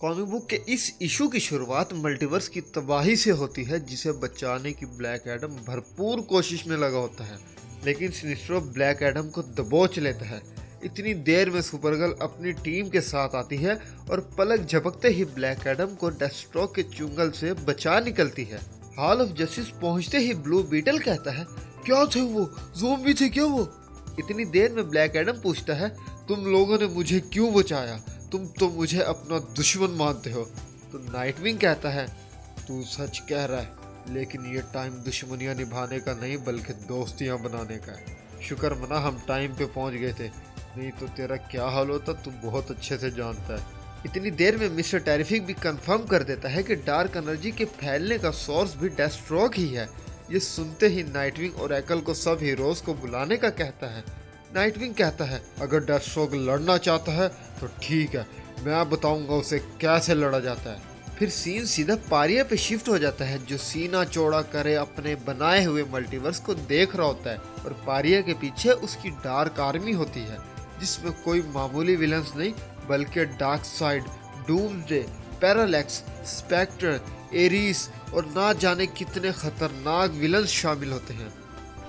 Comic book के इस issue की शुरुआत मल्टीवर्स की तबाही से होती है, जिसे बचाने की ब्लैक एडम भरपूर कोशिश में लगा होता है, लेकिन सिनेस्ट्रो ब्लैक एडम को दबोच लेता है। इतनी देर में सुपरगर्ल अपनी टीम के साथ आती है और पलक झपकते ही ब्लैक एडम को डेस्ट्रोक के चुंगल से बचा निकलती है। हॉल ऑफ जस्टिस पहुंचते ही ब्लू बीटल कहता है, क्या थे वो, ज़ॉम्बी थे क्या वो? इतनी देर में ब्लैक एडम पूछता है, तुम लोगों ने मुझे क्यों बचाया? तुम तो मुझे अपना दुश्मन मानते हो। तो नाइटविंग कहता है, तू सच कह रहा है, लेकिन ये टाइम दुश्मनियां निभाने का नहीं बल्कि दोस्तियां बनाने का है। शुक्र मना हम टाइम पे पहुंच गए थे, नहीं तो तेरा क्या हाल होता तू बहुत अच्छे से जानता है। इतनी देर में मिस्टर टेरिफिक भी कंफर्म कर देता है कि डार्क एनर्जी के फैलने का सोर्स भी डेस्ट्रोक ही है। ये सुनते ही नाइटविंग और एकल को सब हीरोज को बुलाने का कहता है। नाइटविंग कहता है, अगर डेस्ट्रोक लड़ना चाहता है तो ठीक है, मैं बताऊंगा उसे कैसे लड़ा जाता है। फिर सीन सीधा पारिया पे शिफ्ट हो जाता है, जो सीना चौड़ा करे अपने बनाए हुए मल्टीवर्स को देख रहा होता है, और पारिया के पीछे उसकी डार्क आर्मी होती है, जिसमें कोई मामूली विलन्स नहीं बल्कि dark side, Doomsday, Parallax, Spectre, Eris और ना जाने कितने खतरनाक विलन्स शामिल होते हैं।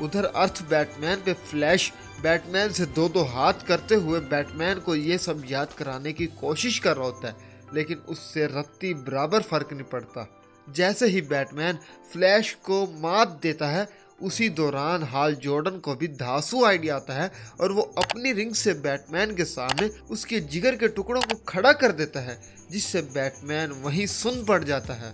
उधर अर्थ बैटमैन पे फ्लैश बैटमैन से दो हाथ करते हुए बैटमैन को ये सब याद कराने की कोशिश कर रहा होता है, लेकिन उससे रत्ती बराबर फर्क नहीं पड़ता। जैसे ही बैटमैन फ्लैश को मात देता है, उसी दौरान हाल जॉर्डन को भी धांसू आइडिया आता है और वो अपनी रिंग से बैटमैन के सामने उसके जिगर के टुकड़ों को खड़ा कर देता है, जिससे बैटमैन वहीं सुन पड़ जाता है।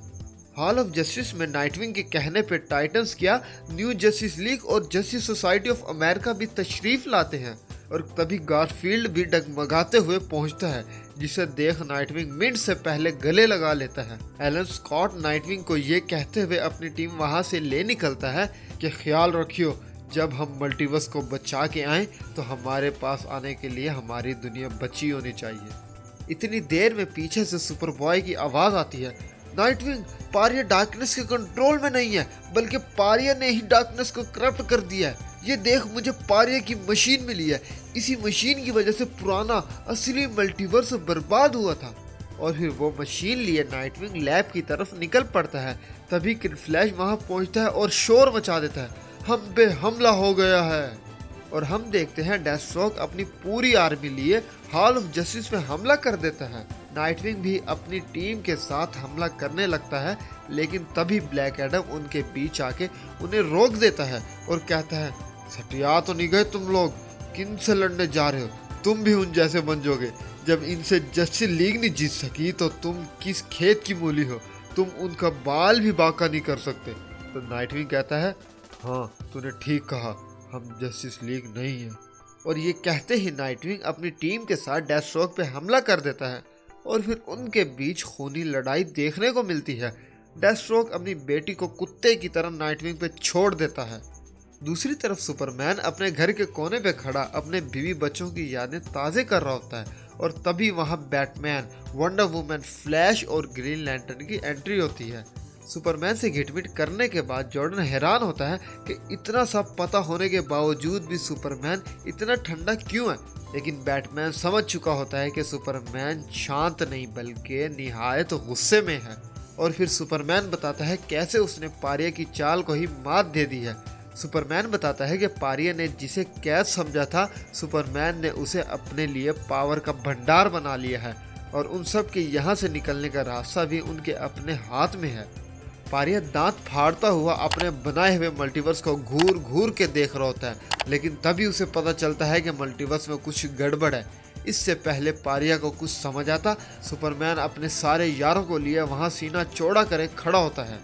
हॉल ऑफ जस्टिस में नाइटविंग के कहने पे टाइटन्स क्या न्यू जस्टिस लीग और जस्टिस सोसाइटी ऑफ अमेरिका भी तशरीफ लाते हैं, और तभी गारफील्ड भी डगमगाते हुए पहुंचता है, जिसे देख नाइटविंग मिनट से पहले गले लगा लेता है। एलन स्कॉट नाइटविंग को ये कहते हुए अपनी टीम वहां से ले निकलता है कि ख्याल रखियो, जब हम मल्टीवर्स को बचा के आए तो हमारे पास आने के लिए हमारी दुनिया बची होनी चाहिए। इतनी देर में पीछे से सुपरबॉय की आवाज आती है, नाइटविंग, पारिया डार्कनेस के कंट्रोल में नहीं है, बल्कि पारिया ने ही डार्कनेस को करप्ट कर दिया है। ये देख, मुझे पारिया की मशीन मिली है, इसी मशीन की वजह से पुराना असली मल्टीवर्स बर्बाद हुआ था। और फिर वो मशीन लिए नाइटविंग लैब की तरफ निकल पड़ता है। तभी किड फ्लैश वहां पहुंचता है और शोर मचा देता है, हम पे हमला हो गया है। और हम देखते हैं डेस्ट्रोक अपनी पूरी आर्मी लिए हॉल ऑफ जस्टिस में हमला कर देता है। नाइटविंग भी अपनी टीम के साथ हमला करने लगता है, लेकिन तभी ब्लैक एडम उनके बीच आके उन्हें रोक देता है और कहता है, सटिया तो नहीं गए तुम लोग, किन से लड़ने जा रहे हो? तुम भी उन जैसे बन जाओगे। जब इनसे जस्टिस लीग नहीं जीत सकी तो तुम किस खेत की मूली हो? तुम उनका बाल भी बांका नहीं कर सकते। तो नाइटविंग कहता है, हाँ तूने ठीक कहा, हम जस्टिस लीग नहीं है। और ये कहते ही नाइटविंग अपनी टीम के साथ डेस्ट्रोक पे हमला कर देता है, और फिर उनके बीच खूनी लड़ाई देखने को मिलती है। डेस्ट्रोक अपनी बेटी को कुत्ते की तरह नाइटविंग पे छोड़ देता है। दूसरी तरफ सुपरमैन अपने घर के कोने पे खड़ा अपने बीवी बच्चों की यादें ताज़े कर रहा होता है, और तभी वहां बैटमैन, वंडर वुमन, फ्लैश और ग्रीन लैंटर्न की एंट्री होती है। सुपरमैन से घिटमिट करने के बाद जॉर्डन हैरान होता है कि इतना सब पता होने के बावजूद भी सुपरमैन इतना ठंडा क्यों है, लेकिन बैटमैन समझ चुका होता है कि सुपरमैन शांत नहीं बल्कि निहायत गुस्से में है। और फिर सुपरमैन बताता है कैसे उसने पारिया की चाल को ही मात दे दी है। सुपरमैन बताता है कि पारिया ने जिसे कैद समझा था, सुपरमैन ने उसे अपने लिए पावर का भंडार बना लिया है, और उन सब के यहाँ से निकलने का रास्ता भी उनके अपने हाथ में है। पारिया दांत फाड़ता हुआ अपने बनाए हुए मल्टीवर्स को घूर घूर के देख रहा होता है, लेकिन तभी उसे पता चलता है कि मल्टीवर्स में कुछ गड़बड़ है। इससे पहले पारिया को कुछ समझ आता, सुपरमैन अपने सारे यारों को लिए वहां सीना चौड़ा करे खड़ा होता है।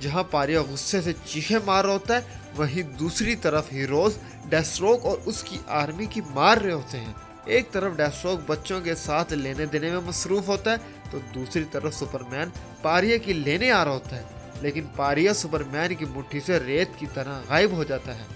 जहां पारिया गुस्से से चीखे मार रहा होता है, वहीं दूसरी तरफ हीरोज डेस्ट्रोक और उसकी आर्मी की मार रहे होते हैं। एक तरफ डेस्ट्रोक बच्चों के साथ लेने देने में मसरूफ होता है, तो दूसरी तरफ सुपरमैन पारिया की लेने आ रहा होता है, लेकिन पारिया सुपरमैन की मुट्ठी से रेत की तरह गायब हो जाता है।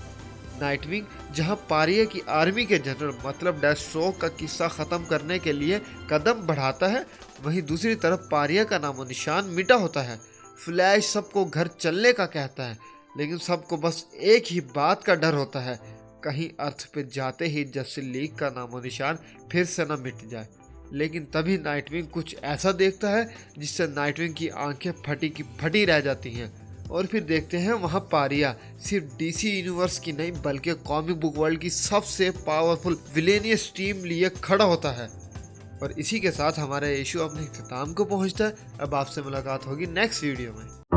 नाइटविंग जहां पारिया की आर्मी के जनरल मतलब डेस्ट्रोक का किस्सा खत्म करने के लिए कदम बढ़ाता है, वहीं दूसरी तरफ पारिया का नामो निशान मिटा होता है। फ्लैश सबको घर चलने का कहता है, लेकिन सबको बस एक ही बात का डर होता है, कहीं अर्थ पे जाते ही जस्टिस लीग का नामो निशान फिर से न मिट जाए। लेकिन तभी नाइटविंग कुछ ऐसा देखता है जिससे नाइटविंग की आंखें फटी की फटी रह जाती हैं। और फिर देखते हैं वहाँ पारिया सिर्फ डीसी यूनिवर्स की नहीं बल्कि कॉमिक बुक वर्ल्ड की सबसे पावरफुल विलेनियस टीम लिए खड़ा होता है। और इसी के साथ हमारा इशू अपने इख्तिताम को पहुँचता है। अब आपसे मुलाकात होगी नेक्स्ट वीडियो में।